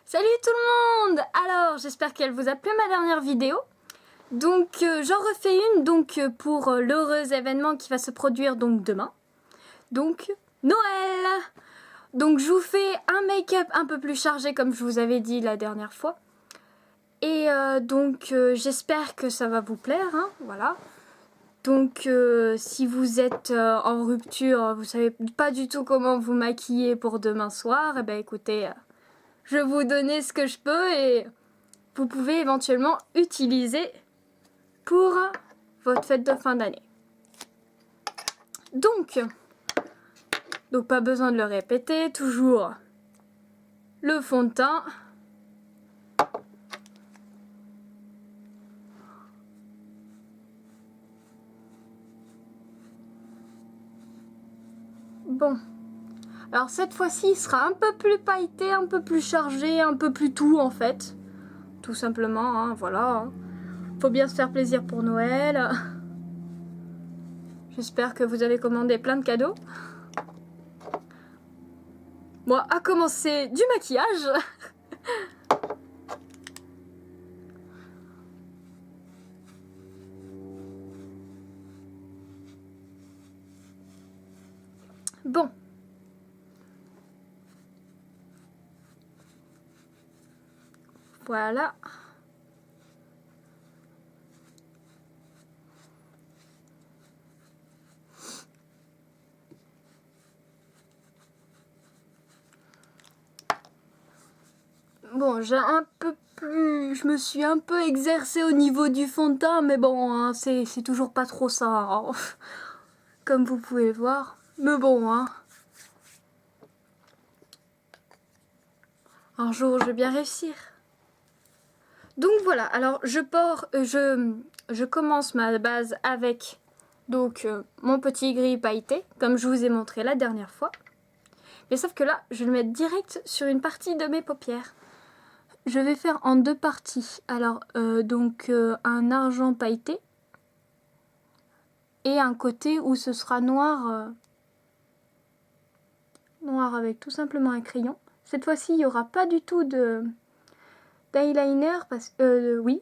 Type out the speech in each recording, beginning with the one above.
Salut tout le monde! Alors, j'espère qu'elle vous a plu ma dernière vidéo. Donc, j'en refais une pour l'heureux événement qui va se produire donc demain. Donc, Noël! Donc, je vous fais un make-up un peu plus chargé comme je vous avais dit la dernière fois. Et j'espère que ça va vous plaire, hein, voilà. Donc, si vous êtes en rupture, vous savez pas du tout comment vous maquiller pour demain soir, eh ben écoutez, je vais vous donner ce que je peux et vous pouvez éventuellement utiliser pour votre fête de fin d'année. Donc pas besoin de le répéter, toujours le fond de teint. Bon, alors cette fois-ci il sera un peu plus pailleté, un peu plus chargé, un peu plus tout en fait. Tout simplement, hein, voilà. Faut bien se faire plaisir pour Noël. J'espère que vous avez commandé plein de cadeaux. Moi, à commencer du maquillage. Bon. Voilà. Bon, je me suis un peu exercée au niveau du fond de teint, mais bon, hein, c'est toujours pas trop ça, hein, comme vous pouvez voir. Mais bon, hein. Un jour, je vais bien réussir. Donc voilà, alors je commence ma base avec mon petit gris pailleté, comme je vous ai montré la dernière fois. Mais sauf que là, je vais le mettre direct sur une partie de mes paupières. Je vais faire en deux parties. Alors, un argent pailleté et un côté où ce sera noir, noir avec tout simplement un crayon. Cette fois-ci, il n'y aura pas du tout d'eyeliner,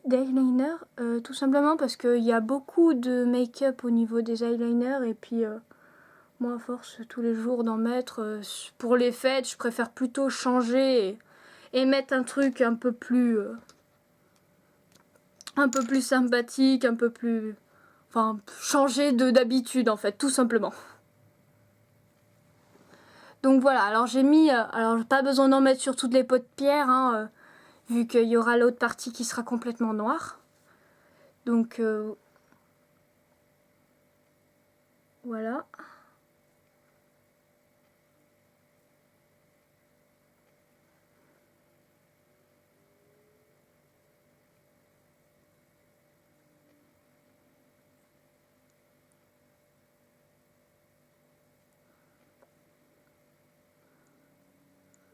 d'eyeliner, tout simplement parce qu'il y a beaucoup de make-up au niveau des eyeliners et puis moi à force tous les jours d'en mettre pour les fêtes, je préfère plutôt changer et mettre un truc un peu plus sympathique, un peu plus, enfin changer d'habitude en fait, tout simplement. Donc voilà, alors j'ai mis, alors pas besoin d'en mettre sur toutes les paupières, hein, vu qu'il y aura l'autre partie qui sera complètement noire. Donc voilà.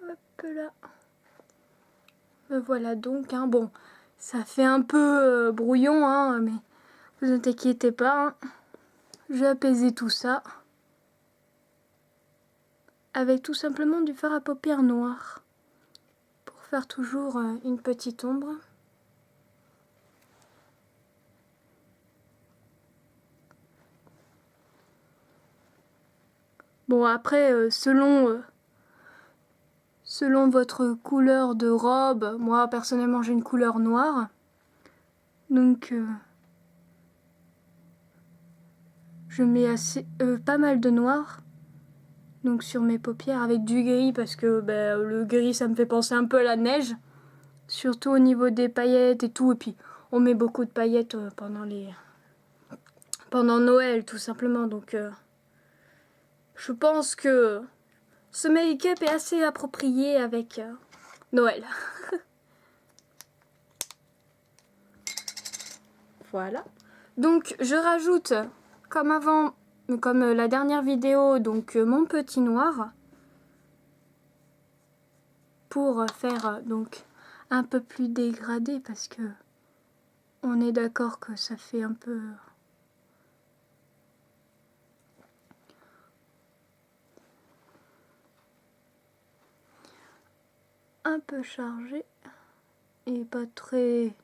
Hop là. Voilà donc, hein, bon, ça fait un peu brouillon, hein, mais vous inquiétez pas, hein. Je vais apaiser tout ça avec tout simplement du fard à paupières noir pour faire toujours une petite ombre. Bon après, selon votre couleur de robe, moi personnellement j'ai une couleur noire, donc je mets pas mal de noir donc sur mes paupières avec du gris parce que le gris ça me fait penser un peu à la neige, surtout au niveau des paillettes et tout, et puis on met beaucoup de paillettes pendant Noël tout simplement, donc je pense que ce make-up est assez approprié avec Noël. Voilà. Donc je rajoute comme avant, comme la dernière vidéo, donc mon petit noir pour faire donc un peu plus dégradé parce que on est d'accord que ça fait un peu un peu chargé et pas très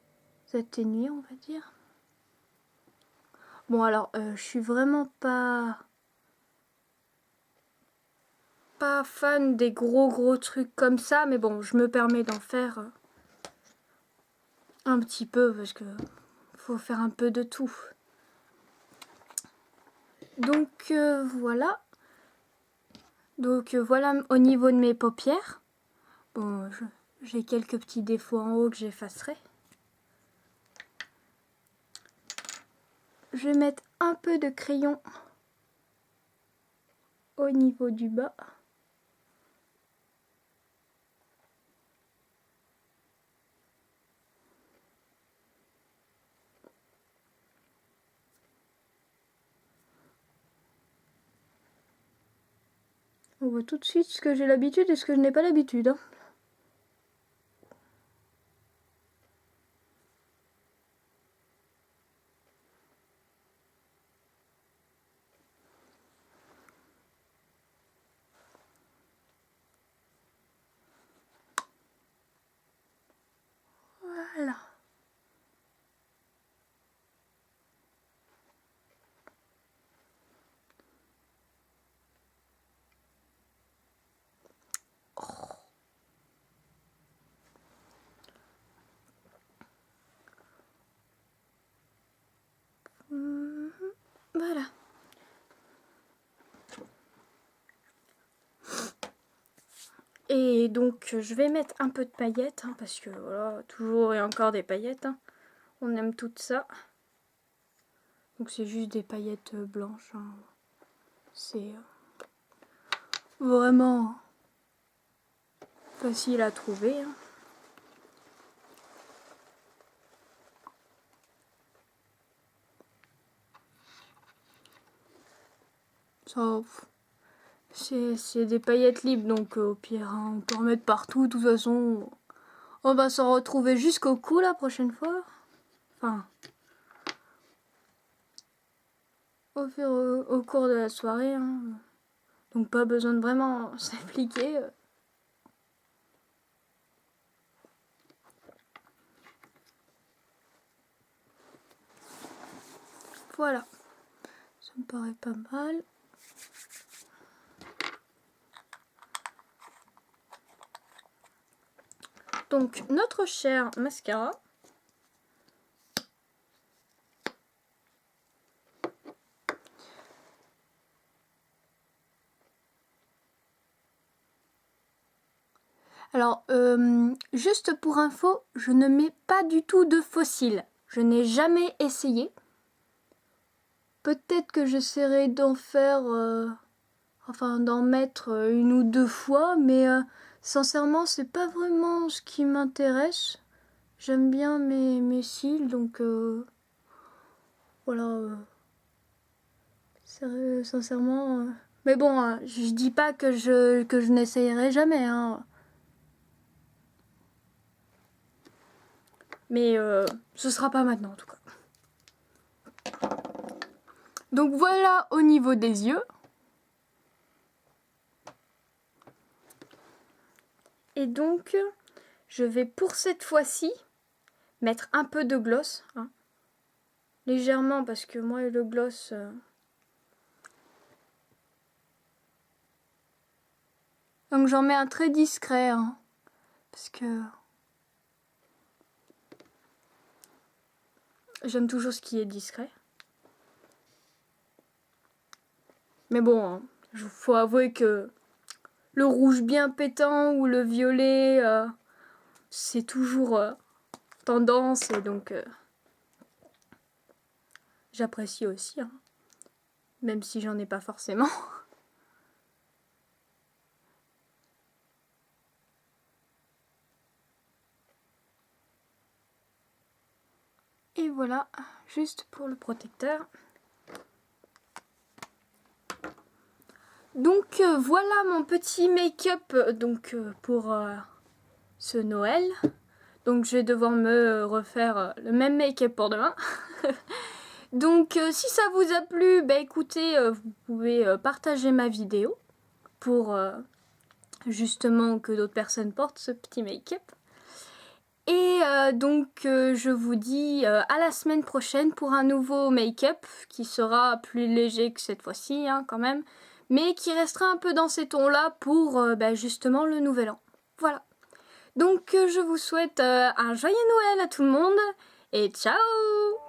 atténué, on va dire. Bon alors, je suis vraiment pas fan des gros trucs comme ça, mais bon, je me permets d'en faire un petit peu parce que faut faire un peu de tout. Donc voilà. Donc voilà au niveau de mes paupières. Bon, j'ai quelques petits défauts en haut que j'effacerai. Je vais mettre un peu de crayon au niveau du bas. On voit tout de suite ce que j'ai l'habitude et ce que je n'ai pas l'habitude. Hein. Voilà. Voilà. Et donc je vais mettre un peu de paillettes, hein, parce que voilà, toujours et encore des paillettes. Hein. On aime tout ça. Donc c'est juste des paillettes blanches. Hein. C'est vraiment facile à trouver. Hein. Ça, c'est des paillettes libres, donc au pire, hein, on peut en mettre partout. De toute façon, on va s'en retrouver jusqu'au cou la prochaine fois. Enfin, au cours de la soirée. Hein. Donc pas besoin de vraiment s'appliquer. Voilà, ça me paraît pas mal. Donc notre cher mascara. Alors, juste pour info, je ne mets pas du tout de faux cils. Je n'ai jamais essayé. Peut-être que j'essaierai d'en faire, enfin d'en mettre une ou deux fois, mais sincèrement, c'est pas vraiment ce qui m'intéresse. J'aime bien mes cils, donc voilà. Sincèrement. Mais bon, je dis pas que je n'essayerai jamais. Hein. Mais ce sera pas maintenant en tout cas. Donc voilà au niveau des yeux. Et donc je vais pour cette fois-ci mettre un peu de gloss. Hein. Légèrement parce que moi le gloss... Donc j'en mets un très discret. Hein, parce que... J'aime toujours ce qui est discret. Mais bon, il faut avouer que le rouge bien pétant ou le violet, c'est toujours tendance et donc j'apprécie aussi, hein, même si j'en ai pas forcément. Et voilà, juste pour le protecteur. Donc voilà mon petit make-up pour ce Noël. Donc je vais devoir me refaire le même make-up pour demain. Donc si ça vous a plu, bah écoutez, vous pouvez partager ma vidéo pour justement que d'autres personnes portent ce petit make-up. Et donc je vous dis à la semaine prochaine pour un nouveau make-up qui sera plus léger que cette fois-ci hein, quand même, mais qui restera un peu dans ces tons-là pour justement le nouvel an. Voilà. Donc je vous souhaite un joyeux Noël à tout le monde et ciao!